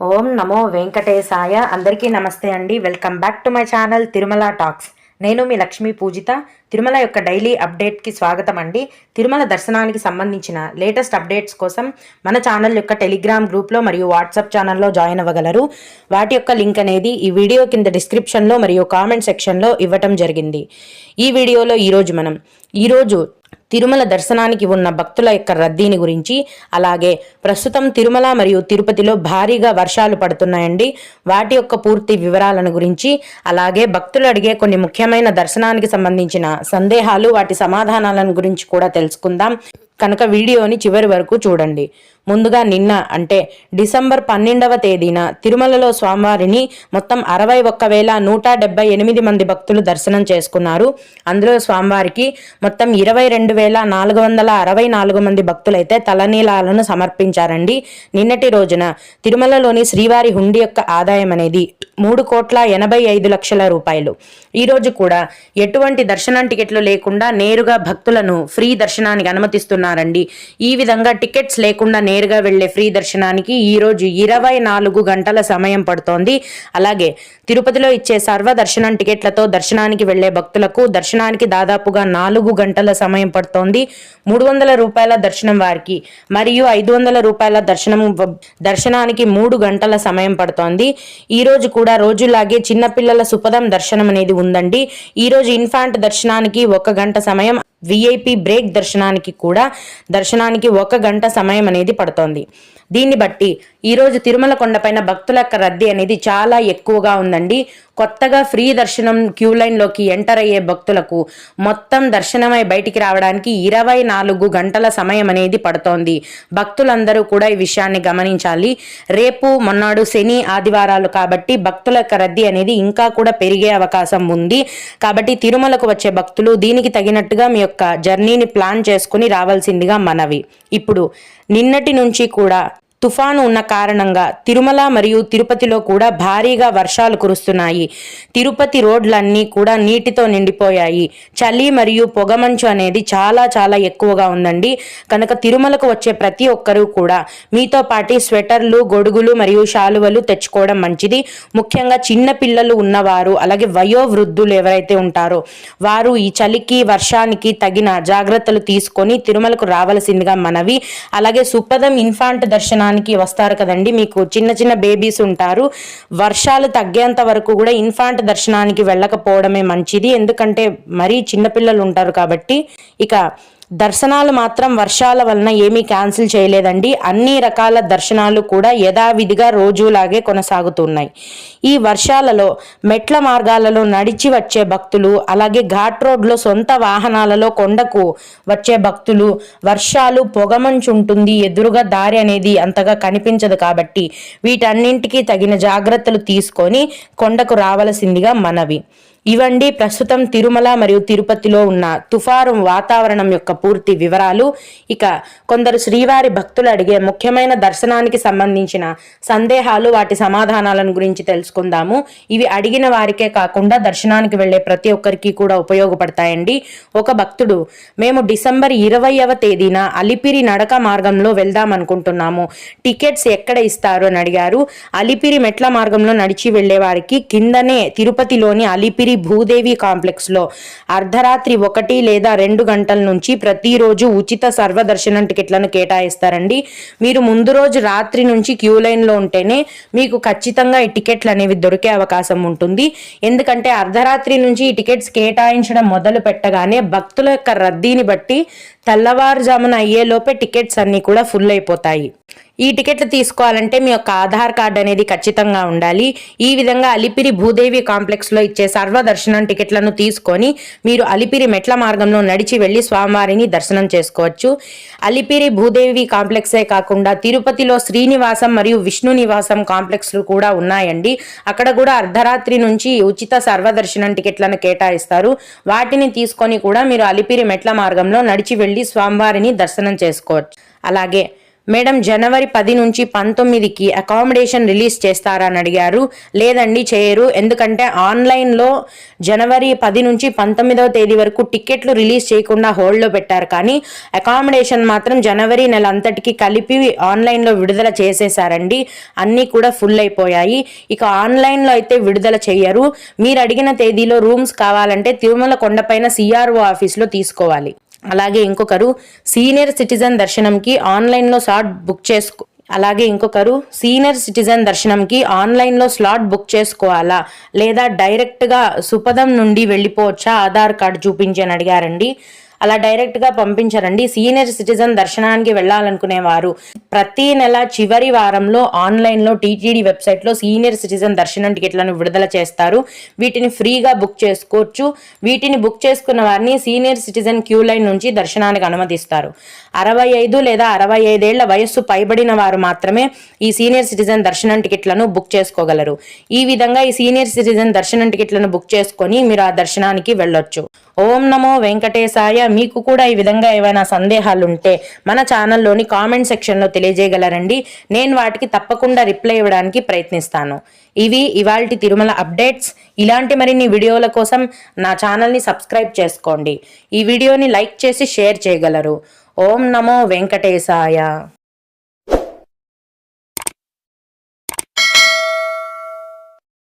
ఓం నమో వెంకటేశాయ. అందరికీ నమస్తే అండి. Welcome back to my channel Tirumala talks. నేను మీ లక్ష్మీ పూజిత. తిరుమల యొక్క డైలీ అప్డేట్కి స్వాగతం అండి. తిరుమల దర్శనానికి సంబంధించిన లేటెస్ట్ అప్డేట్స్ కోసం మన ఛానల్ యొక్క టెలిగ్రామ్ గ్రూప్లో మరియు వాట్సాప్ ఛానల్లో జాయిన్ అవ్వగలరు. వాటి యొక్క లింక్ అనేది ఈ వీడియో కింద డిస్క్రిప్షన్లో మరియు కామెంట్ సెక్షన్లో ఇవ్వటం జరిగింది. ఈ వీడియోలో ఈరోజు తిరుమల దర్శనానికి ఉన్న భక్తుల యొక్క రద్దీని గురించి, అలాగే ప్రస్తుతం తిరుమల మరియు తిరుపతిలో భారీగా వర్షాలు పడుతున్నాయండి, వాటి యొక్క పూర్తి వివరాలను గురించి, అలాగే భక్తులు అడిగే కొన్ని ముఖ్యమైన దర్శనానికి సంబంధించిన సందేహాలు, వాటి సమాధానాలను గురించి కూడా తెలుసుకుందాం. కనుక వీడియోని చివరి వరకు చూడండి. ముందుగా నిన్న అంటే డిసెంబర్ 12వ తేదీన తిరుమలలో స్వామివారిని మొత్తం 61,178 మంది భక్తులు దర్శనం చేసుకున్నారు. అందులో స్వామివారికి మొత్తం 22,464 మంది భక్తులైతే తలనీలాలను సమర్పించారండి. నిన్నటి రోజున తిరుమలలోని శ్రీవారి హుండీ యొక్క ఆదాయం అనేది 3,85,00,000 రూపాయలు. ఈరోజు కూడా ఎటువంటి దర్శనం టికెట్లు లేకుండా నేరుగా భక్తులను ఫ్రీ దర్శనానికి అనుమతిస్తున్నారండి. ఈ విధంగా టికెట్స్ లేకుండా నేరుగా వెళ్లే ఫ్రీ దర్శనానికి ఈరోజు 24 గంటల సమయం పడుతోంది. అలాగే తిరుపతిలో ఇచ్చే సర్వ దర్శనం టికెట్లతో దర్శనానికి వెళ్లే భక్తులకు దర్శనానికి దాదాపుగా 4 గంటల సమయం పడుతోంది. 300 రూపాయల దర్శనం వారికి మరియు 500 రూపాయల దర్శనానికి 3 గంటల సమయం పడుతోంది. ఈ రోజు కూడా రోజులాగే చిన్నపిల్లల సుపదం దర్శనం అనేది ఉందండి. ఈ రోజు ఇన్ఫాంట్ దర్శనానికి 1 గంట సమయం, విఐపి బ్రేక్ దర్శనానికి 1 గంట సమయం అనేది పడుతోంది. దీన్ని బట్టి ఈరోజు తిరుమల కొండపైన భక్తుల యొక్క రద్దీ అనేది చాలా ఎక్కువగా ఉందండి. కొత్తగా ఫ్రీ దర్శనం క్యూ లైన్లోకి ఎంటర్ అయ్యే భక్తులకు మొత్తం దర్శనమై బయటికి రావడానికి 24 గంటల సమయం అనేది పడుతోంది. భక్తులందరూ కూడా ఈ విషయాన్ని గమనించాలి. రేపు మొన్నాడు శని ఆదివారాలు కాబట్టి భక్తుల యొక్క రద్దీ అనేది ఇంకా కూడా పెరిగే అవకాశం ఉంది. కాబట్టి తిరుమలకు వచ్చే భక్తులు దీనికి తగినట్టుగా మీ యొక్క జర్నీని ప్లాన్ చేసుకుని రావాల్సిందిగా మనవి. ఇప్పుడు నిన్నటి నుంచి కూడా తుఫాను ఉన్న కారణంగా తిరుమల మరియు తిరుపతిలో కూడా భారీగా వర్షాలు కురుస్తున్నాయి. తిరుపతి రోడ్లన్నీ కూడా నీటితో నిండిపోయాయి. చలి మరియు పొగమంచు అనేది చాలా ఎక్కువగా ఉందండి. కనుక తిరుమలకు వచ్చే ప్రతి ఒక్కరూ కూడా మీతో పాటు స్వెటర్లు, గొడుగులు మరియు శాలువలు తెచ్చుకోవడం మంచిది. ముఖ్యంగా చిన్న పిల్లలు ఉన్నవారు, అలాగే వయోవృద్ధులు ఎవరైతే ఉంటారో వారు ఈ చలికి వర్షానికి తగిన జాగ్రత్తలు తీసుకొని తిరుమలకు రావాల్సిందిగా మనవి. అలాగే సుపదం ఇన్ఫాంట్ దర్శనానికి వస్తారు కదండి, మీకు చిన్న బేబీస్ ఉంటారు. వర్షాలు తగ్గేంత వరకు కూడా ఇన్ఫాంట్ దర్శనానికి వెళ్ళకపోవడమే మంచిది. ఎందుకంటే మరీ చిన్నపిల్లలు ఉంటారు కాబట్టి. ఇక దర్శనాలు మాత్రం వర్షాల వలన ఏమీ క్యాన్సిల్ చేయలేదండి. అన్ని రకాల దర్శనాలు కూడా యథావిధిగా రోజులాగే కొనసాగుతున్నాయి. ఈ వర్షాలలో మెట్ల మార్గాలలో నడిచి వచ్చే భక్తులు, అలాగే ఘాట్ రోడ్లో సొంత వాహనాలలో కొండకు వచ్చే భక్తులు, వర్షాలు పొగమంచు ఉంటుంది, ఎదురుగా దారి అనేది అంతగా కనిపించదు కాబట్టి వీటన్నింటికి తగిన జాగ్రత్తలు తీసుకొని కొండకు రావాల్సిందిగా మనవి. ఇవండి ప్రస్తుతం తిరుమల మరియు తిరుపతిలో ఉన్న తుఫాను వాతావరణం యొక్క పూర్తి వివరాలు. ఇక కొందరు శ్రీవారి భక్తులు అడిగే ముఖ్యమైన దర్శనానికి సంబంధించిన సందేహాలు, వాటి సమాధానాలను గురించి తెలుసుకుందాము. ఇవి అడిగిన వారికే కాకుండా దర్శనానికి వెళ్లే ప్రతి ఒక్కరికి కూడా ఉపయోగపడతాయండి. ఒక భక్తుడు, మేము డిసెంబర్ 20వ తేదీన అలిపిరి నడక మార్గంలో వెళ్దాం అనుకుంటున్నాము, టికెట్స్ ఎక్కడ ఇస్తారు అని అడిగారు. అలిపిరి మెట్ల మార్గంలో నడిచి వెళ్లే వారికి కిందనే తిరుపతిలోని అలిపిరి భూదేవి కాంప్లెక్స్ లో అర్ధరాత్రి 1 లేదా 2 గంటల నుంచి ప్రతిరోజు ఉచిత సర్వదర్శనం టికెట్లను కేటాయిస్తారండి. మీరు ముందు రోజు రాత్రి నుంచి క్యూ లైన్ లో ఉంటేనే మీకు ఖచ్చితంగా ఈ టికెట్లు అనేవి దొరికే అవకాశం ఉంటుంది. ఎందుకంటే అర్ధరాత్రి నుంచి ఈ టికెట్స్ కేటాయించడం మొదలు పెట్టగానే భక్తుల యొక్క రద్దీని బట్టి తెల్లవారుజామున అయ్యేలోపే టికెట్స్ అన్ని కూడా ఫుల్ అయిపోతాయి. ఈ టికెట్లు తీసుకోవాలంటే మీ యొక్క ఆధార్ కార్డు అనేది ఖచ్చితంగా ఉండాలి. ఈ విధంగా అలిపిరి భూదేవి కాంప్లెక్స్ లో ఇచ్చే సర్వదర్శనం టికెట్లను తీసుకొని మీరు అలిపిరి మెట్ల మార్గంలో నడిచి వెళ్లి స్వామివారిని దర్శనం చేసుకోవచ్చు. అలిపిరి భూదేవి కాంప్లెక్సే కాకుండా తిరుపతిలో శ్రీనివాసం మరియు విష్ణు నివాసం కాంప్లెక్స్లు కూడా ఉన్నాయండి. అక్కడ కూడా అర్ధరాత్రి నుంచి ఉచిత సర్వదర్శనం టికెట్లను కేటాయిస్తారు. వాటిని తీసుకొని కూడా మీరు అలిపిరి మెట్ల మార్గంలో నడిచి వెళ్లి స్వామివారిని దర్శనం చేసుకోవచ్చు. అలాగే మేడం జనవరి 10 నుంచి 19కి అకామిడేషన్ రిలీజ్ చేస్తారా అని అడిగారు. లేదండి, చేయరు. ఎందుకంటే ఆన్లైన్లో జనవరి 10 నుంచి 19వ తేదీ వరకు టికెట్లు రిలీజ్ చేయకుండా హోల్డ్లో పెట్టారు, కానీ అకామిడేషన్ మాత్రం జనవరి నెల అంతటికి కలిపి ఆన్లైన్లో విడుదల చేసేసారండి. అన్నీ కూడా ఫుల్ అయిపోయాయి. ఇక ఆన్లైన్లో అయితే విడుదల చేయరు. మీరు అడిగిన తేదీలో రూమ్స్ కావాలంటే తిరుమల కొండపైన సిఆర్ఓ ఆఫీస్లో తీసుకోవాలి. అలాగే ఇంకొకరు సీనియర్ సిటిజన్ దర్శనంకి ఆన్లైన్లో స్లాట్ బుక్ చేసుకోవాలా లేదా డైరెక్ట్గా సుపదం నుండి వెళ్ళిపోవచ్చా ఆధార్ కార్డు చూపించి అని అడిగారండి. అలా డైరెక్ట్గా పంపించారండి. సీనియర్ సిటిజన్ దర్శనానికి వెళ్ళాలనుకునేవారు ప్రతి నెల చివరి వారంలో ఆన్లైన్లో టీటీడీ వెబ్సైట్లో సీనియర్ సిటిజన్ దర్శనం టికెట్లను విడుదల చేస్తారు. వీటిని ఫ్రీగా బుక్ చేసుకోవచ్చు. వీటిని బుక్ చేసుకున్న వారిని సీనియర్ సిటిజన్ క్యూ లైన్ నుంచి దర్శనానికి అనుమతిస్తారు. 65 లేదా 65 ఏళ్ల వయస్సు పైబడిన వారు మాత్రమే ఈ సీనియర్ సిటిజన్ దర్శనం టికెట్లను బుక్ చేసుకోగలరు. ఈ విధంగా ఈ సీనియర్ సిటిజన్ దర్శనం టికెట్లను బుక్ చేసుకొని మీరు ఆ దర్శనానికి వెళ్ళొచ్చు. ఓం నమో వెంకటేశాయ. మీకు కూడా ఈ విధంగా ఏవైనా సందేహాలుంటే మన ఛానల్లోని కామెంట్ సెక్షన్లో తెలియజేయగలరండి. నేను వాటికి తప్పకుండా రిప్లై ఇవ్వడానికి ప్రయత్నిస్తాను. ఇవి ఇవాల్టి తిరుమల అప్డేట్స్. ఇలాంటి మరిన్ని వీడియోల కోసం నా ఛానల్ని సబ్స్క్రైబ్ చేసుకోండి. ఈ వీడియోని లైక్ చేసి షేర్ చేయగలరు. ఓం నమో వెంకటేశాయ.